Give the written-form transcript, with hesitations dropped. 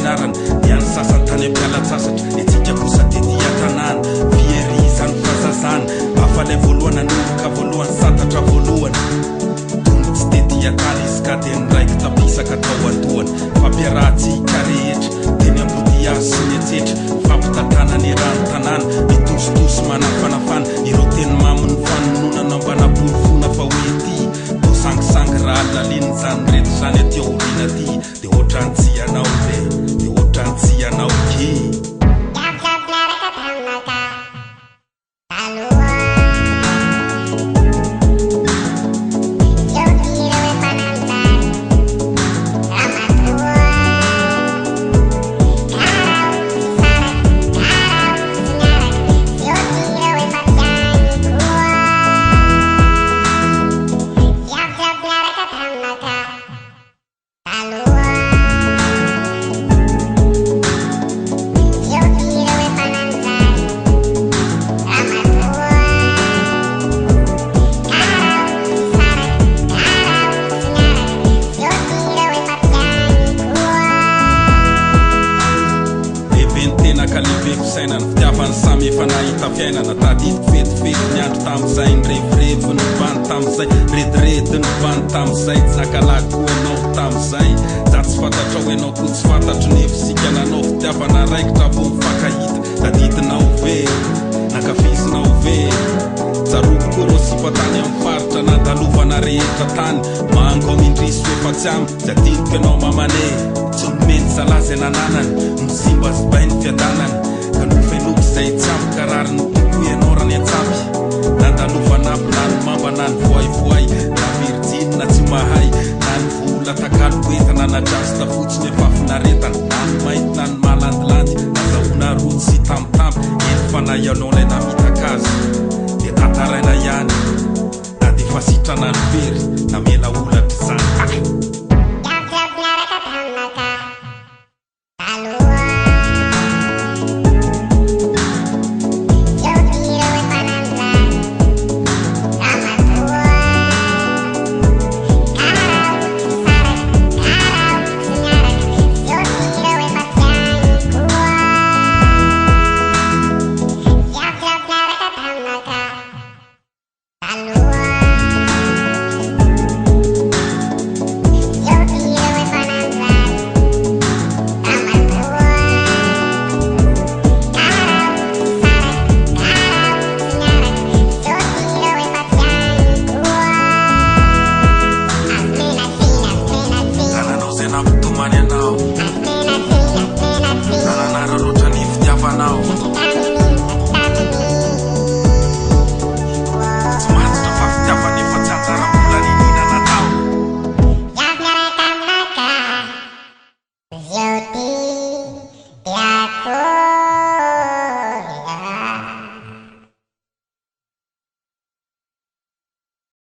fianarana niany sasantany ampialatsasatra etsika kosa tetia tanàna fierizany fazazana afalay voalohana noloka voalohany satatra voalohany tony tsy tetia tany izy ka dia niraiky tapisaka tao andohany fampiarahantsika rehetra teny ambodia sy nyetsetra fampitatana ny rano tanàna mitositosy manafanafana ireo teny maminy fanononana mbana bolofona fa hoe ty sangisangy raha laliny zany rehetra zany aty aoriana ty dia ohatrany tsy ianao le dia ohatrany tsy ianao ke fisainana fitiavany samy efa nahita fiainana tadidiko fetifety ny andro tam'izay nyrevirevy ny bany tam'izay rediredy ny bany tam'izay zakalaky koa anao tam'izay za tsy fantatra ho ianao koa tsy fantatro ny efisika nanao fitiavana raikitra vo mifakahita tadidinao very nakafizinao very tsaroako koa rô sipatany amin'ny faritra nandalovana rehetra tany mango amindrisy efa tsy amy jadidiko ianao mamane tsy nomeny zalazy nananany mizimba zybainy fiadanany ka nofenoky zay tsy ampy karary ny toko ianao rany atsapy nandalovanapy na ny mamba na ny voaivoay na virijinina tsy mahay na ny vola takalo entana nadrasy tafotsiny efafinaretana na ny mainty na ny malandilandy nazahona rotsy sy tambitamby eny fanahy ianao lay namitakazy dia tataraina ihany na dia fasitra na ny very na mela olatra zany